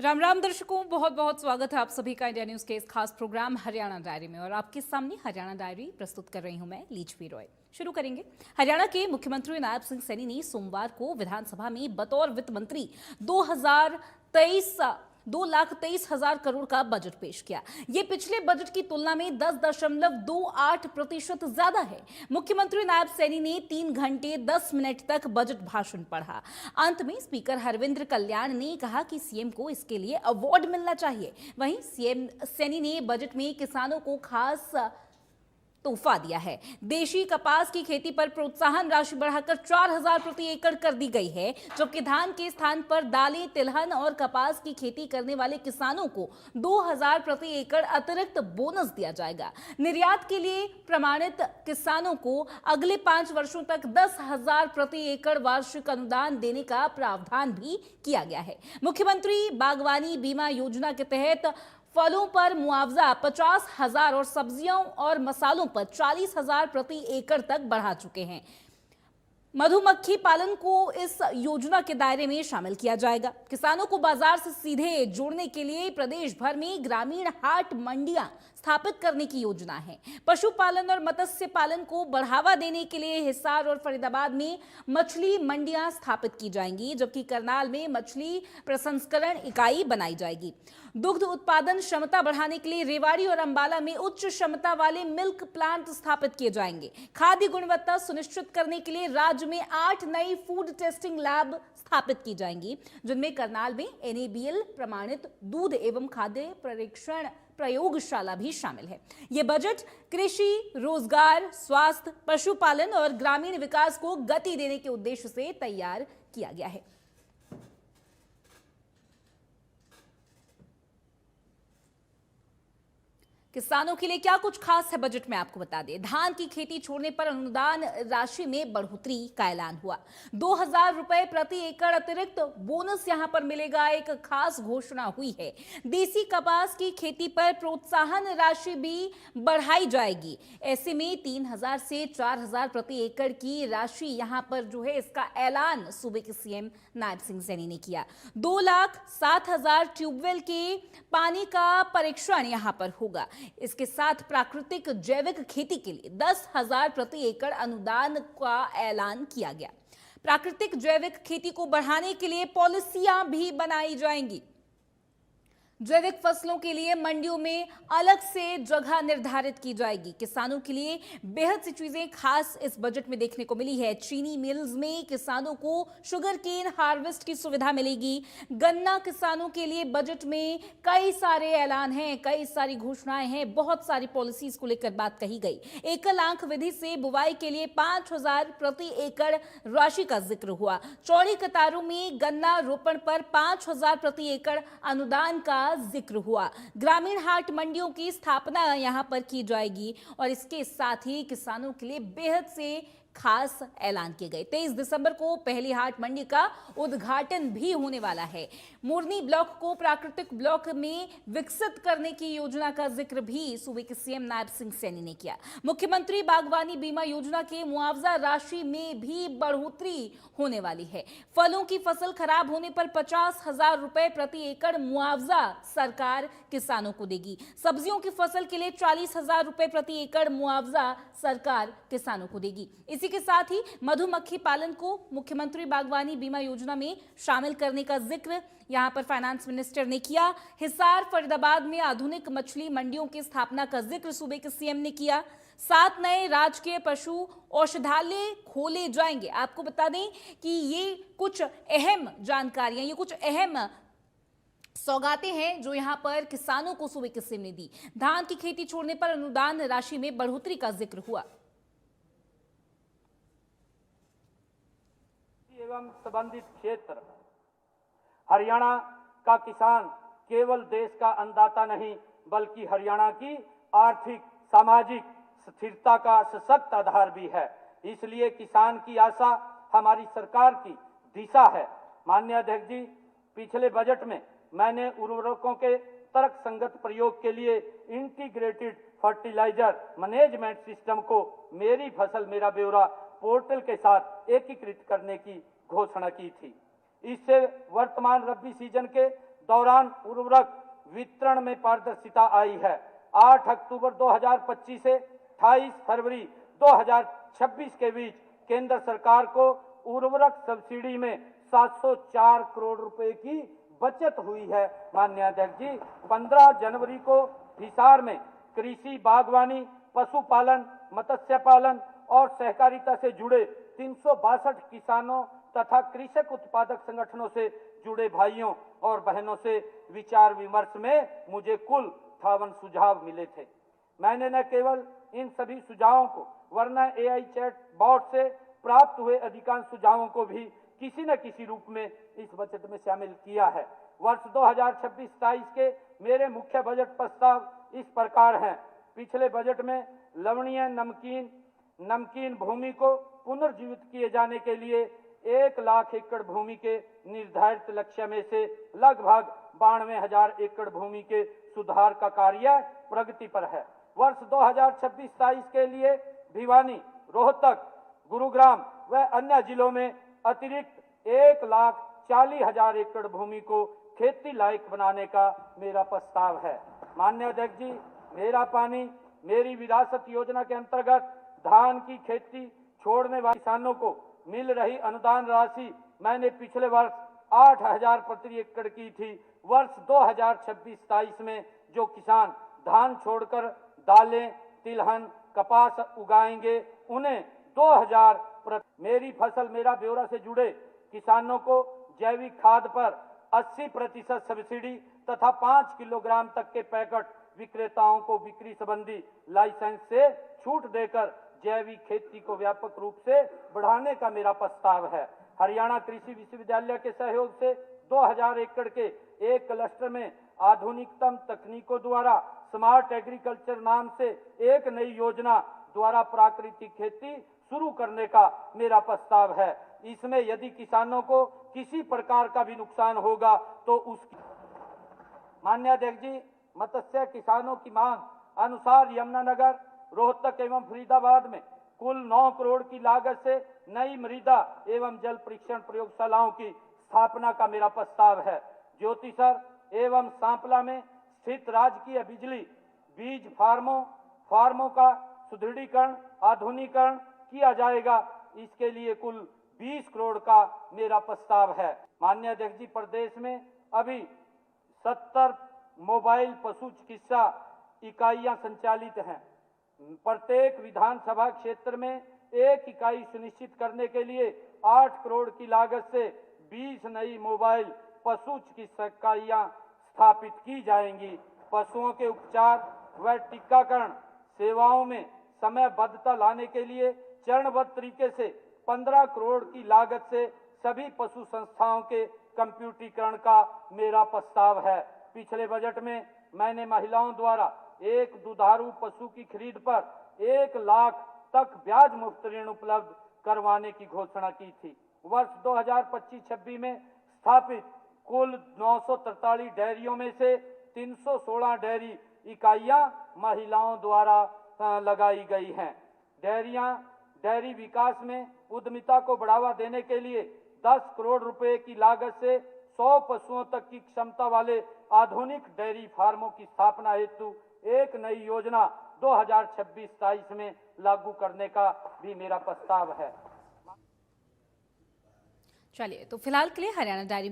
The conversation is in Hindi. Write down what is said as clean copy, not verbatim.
राम राम दर्शकों, बहुत बहुत स्वागत है आप सभी का इंडिया न्यूज के इस खास प्रोग्राम हरियाणा डायरी में। और आपके सामने हरियाणा डायरी प्रस्तुत कर रही हूं मैं लीचवी रॉय। शुरू करेंगे। हरियाणा के मुख्यमंत्री नायब सिंह सैनी ने सोमवार को विधानसभा में बतौर वित्त मंत्री 2,23,000 करोड़ का बजट पेश किया। ये पिछले बजट की तुलना में 10.28% ज्यादा है। मुख्यमंत्री नायब सैनी ने 3 घंटे 10 मिनट तक बजट भाषण पढ़ा। अंत में स्पीकर हरविंद्र कल्याण ने कहा कि सीएम को इसके लिए अवार्ड मिलना चाहिए। वहीं सीएम सैनी ने बजट में किसानों को खास तोहफा दिया है। देशी कपास की खेती पर प्रोत्साहन राशि बढ़ाकर 4,000 प्रति एकड़ कर दी गई है, जबकि धान के स्थान पर दालें, तिलहन और कपास की खेती करने वाले किसानों को 2,000 प्रति एकड़ अतिरिक्त बोनस दिया जाएगा। निर्यात के लिए प्रमाणित किसानों को अगले 5 वर्षों तक 10,000 प्रति एकड़ वार्षिक अनुदान देने का प्रावधान भी किया गया है। मुख्यमंत्री बागवानी बीमा योजना के तहत फलों पर मुआवजा 50,000 और सब्जियों और मसालों पर 40,000 प्रति एकड़ तक बढ़ा चुके हैं। मधुमक्खी पालन को इस योजना के दायरे में शामिल किया जाएगा। किसानों को बाजार से सीधे जोड़ने के लिए प्रदेश भर में ग्रामीण हाट मंडियां स्थापित करने की योजना है। पशुपालन और मत्स्य पालन को बढ़ावा देने के लिए हिसार और फरीदाबाद में मछली मंडियां स्थापित की जाएंगी, जबकि करनाल में मछली प्रसंस्करण इकाई बनाई जाएगी। दुग्ध उत्पादन क्षमता बढ़ाने के लिए रेवाड़ी और अंबाला में उच्च क्षमता वाले मिल्क प्लांट स्थापित किए जाएंगे। खाद्य गुणवत्ता सुनिश्चित करने के लिए राज्य में 8 नई फूड टेस्टिंग लैब स्थापित की जाएंगी, जिनमें करनाल में NABL प्रमाणित दूध एवं खाद्य परीक्षण प्रयोगशाला भी शामिल है। यह बजट कृषि, रोजगार, स्वास्थ्य, पशुपालन और ग्रामीण विकास को गति देने के उद्देश्य से तैयार किया गया है। किसानों के लिए क्या कुछ खास है बजट में आपको बता दें। धान की खेती छोड़ने पर अनुदान राशि में बढ़ोतरी का ऐलान हुआ। 2,000 रुपए प्रति एकड़ अतिरिक्त बोनस यहां पर मिलेगा, एक खास घोषणा हुई है। देसी कपास की खेती पर प्रोत्साहन राशि भी बढ़ाई जाएगी। ऐसे में 3,000 से 4,000 प्रति एकड़ की राशि यहां पर जो है, इसका ऐलान सूबे के सीएम नायब सिंह सैनी ने किया। 2,07,000 ट्यूबवेल के पानी का परीक्षण यहां पर होगा। इसके साथ प्राकृतिक जैविक खेती के लिए 10,000 प्रति एकड़ अनुदान का ऐलान किया गया। प्राकृतिक जैविक खेती को बढ़ाने के लिए पॉलिसियां भी बनाई जाएंगी। जैविक फसलों के लिए मंडियों में अलग से जगह निर्धारित की जाएगी। किसानों के लिए बेहद सी चीजें खास इस बजट में देखने को मिली है। चीनी मिल्स में किसानों को शुगर केन हार्वेस्ट की सुविधा मिलेगी। गन्ना किसानों के लिए बजट में कई सारे ऐलान हैं, कई सारी घोषणाएं हैं, बहुत सारी पॉलिसीज को लेकर बात कही गई। एकल आंख विधि से बुवाई के लिए 5,000 प्रति एकड़ राशि का जिक्र हुआ। चौड़ी कतारों में गन्ना रोपण पर 5,000 प्रति एकड़ अनुदान का जिक्र हुआ। ग्रामीण हाट मंडियों की स्थापना यहां पर की जाएगी और इसके साथ ही किसानों के लिए बेहद से खास ऐलान किए गए। 23 दिसंबर को पहली हाट मंडी का उद्घाटन भी होने वाला है। मुरनी ब्लॉक को प्राकृतिक ब्लॉक में विकसित करने की योजना का जिक्र भी सूबे के सीएम नायब सिंह सैनी ने किया। मुख्यमंत्री बागवानी बीमा योजना के मुआवजा राशि में भी बढ़ोतरी होने वाली है। फलों की फसल खराब होने पर 50,000 रुपए प्रति एकड़ मुआवजा सरकार किसानों को देगी। सब्जियों की फसल के लिए 40,000 रुपए प्रति एकड़ मुआवजा सरकार किसानों को देगी। इसी के साथ ही मधुमक्खी पालन को मुख्यमंत्री बागवानी बीमा योजना में शामिल करने का जिक्र यहां पर फाइनेंस मिनिस्टर ने किया। हिसार फरीदाबाद में आधुनिक मछली मंडियों की स्थापना का जिक्र सूबे के सीएम ने किया। 7 नए राजकीय पशु औषधालय खोले जाएंगे। आपको बता दें कि ये कुछ अहम जानकारियां, ये कुछ अहम सौगातें हैं जो यहां पर किसानों को सूबे के सीएम ने दी। धान की खेती छोड़ने पर अनुदान राशि में बढ़ोतरी का जिक्र हुआ। एवं संबंधित क्षेत्र हरियाणा का किसान केवल देश का अन्नदाता नहीं, बल्कि हरियाणा की आर्थिक सामाजिक स्थिरता का सशक्त आधार भी है। इसलिए किसान की आशा हमारी सरकार की दिशा है। माननीय अध्यक्ष जी, पिछले बजट में मैंने उर्वरकों के तर्क संगत प्रयोग के लिए इंटीग्रेटेड फर्टिलाइजर मैनेजमेंट सिस्टम को मेरी फसल मेरा ब्यौरा पोर्टल के साथ एकीकृत करने की घोषणा की थी। इससे वर्तमान रबी सीजन के दौरान उर्वरक वितरण में पारदर्शिता आई है। 8 अक्टूबर 2025 से 28 फरवरी 2026 के बीच केंद्र सरकार को उर्वरक सब्सिडी में 704 करोड़ रुपए की बचत हुई है। माननीय अध्यक्ष जी, 15 जनवरी को हिसार में कृषि, बागवानी, पशुपालन, मत्स्य पालन और सहकारिता से जुड़े 362 किसानों तथा कृषक उत्पादक संगठनों से जुड़े भाइयों और बहनों से विचार विमर्श में मुझे कुल 58 सुझाव मिले थे। मैंने न केवल इन सभी सुझावों को वरना AI चैट बॉट से प्राप्त हुए अधिकांश सुझावों को भी किसी न किसी रूप में इस बजट में शामिल किया है। वर्ष 2026-27 के मेरे मुख्य बजट प्रस्ताव इस प्रकार हैं। पिछले बजट में लवणीय नमकीन भूमि को पुनर्जीवित किए जाने के लिए 1 लाख एकड़ भूमि के निर्धारित लक्ष्य में से लगभग 92,000 एकड़ भूमि के सुधार का कार्य प्रगति पर है। वर्ष 2026-27 के लिए भिवानी, रोहतक, गुरुग्राम व अन्य जिलों में अतिरिक्त 1,40,000 एकड़ भूमि को खेती लायक बनाने का मेरा प्रस्ताव है। माननीय अध्यक्ष जी, मेरा पानी मेरी विरासत योजना के अंतर्गत धान की खेती छोड़ने वाले किसानों को मिल रही अनुदान राशि मैंने पिछले वर्ष 8,000 प्रति एकड़ की थी। वर्ष 2026-27 में जो किसान धान छोड़कर दालें, तिलहन, कपास उगाएंगे उन्हें 2,000 मेरी फसल मेरा ब्यौरा से जुड़े किसानों को जैविक खाद पर 80% सब्सिडी तथा 5 किलोग्राम तक के पैकेट विक्रेताओं को बिक्री संबंधी लाइसेंस से छूट देकर जैविक खेती को व्यापक रूप से बढ़ाने का मेरा प्रस्ताव है। हरियाणा कृषि विश्वविद्यालय के सहयोग से 2,000 एकड़ के एक क्लस्टर में आधुनिकतम तकनीकों द्वारा स्मार्ट एग्रीकल्चर नाम से एक नई योजना द्वारा प्राकृतिक खेती शुरू करने का मेरा प्रस्ताव है। इसमें यदि किसानों को किसी प्रकार का भी नुकसान होगा तो उसकी माननीय अध्यक्ष जी, मत्स्य किसानों की मांग अनुसार यमुनानगर, रोहतक एवं फरीदाबाद में कुल 9 करोड़ की लागत से नई मृदा एवं जल परीक्षण प्रयोगशालाओं की स्थापना का मेरा प्रस्ताव है। ज्योतिसर एवं सांपला में स्थित राजकीय बिजली बीज फार्मों का सुदृढ़ीकरण, आधुनिकीकरण किया जाएगा। इसके लिए कुल 20 करोड़ का मेरा प्रस्ताव है। माननीय अध्यक्ष जी, प्रदेश में अभी 70 मोबाइल पशु चिकित्सा इकाइयां संचालित हैं। प्रत्येक विधानसभा क्षेत्र में एक इकाई सुनिश्चित करने के लिए 8 करोड़ की लागत से 20 नई मोबाइल पशु चिकित्सा इकाइयां स्थापित की जाएंगी। पशुओं के उपचार व टीकाकरण सेवाओं में समयबद्धता लाने के लिए चरणबद्ध तरीके से 15 करोड़ की लागत से सभी पशु संस्थाओं के कंप्यूटरीकरण का मेरा प्रस्ताव है। पिछले बजट में मैंने महिलाओं द्वारा एक दुधारू पशु की खरीद पर 1 लाख तक ब्याज मुक्त ऋण उपलब्ध करवाने की घोषणा की थी। वर्ष 2025-26 में स्थापित कुल 943 डेयरियों में से 316 डेयरी इकाइयां महिलाओं द्वारा लगाई गई हैं। डेयरी विकास में उद्यमिता को बढ़ावा देने के लिए 10 करोड़ रुपए की लागत से 100 पशुओं तक की क्षमता वाले आधुनिक डेयरी फार्मों की स्थापना हेतु एक नई योजना 2026-27 में लागू करने का भी मेरा प्रस्ताव है। चलिए, तो फिलहाल के लिए हरियाणा डायरी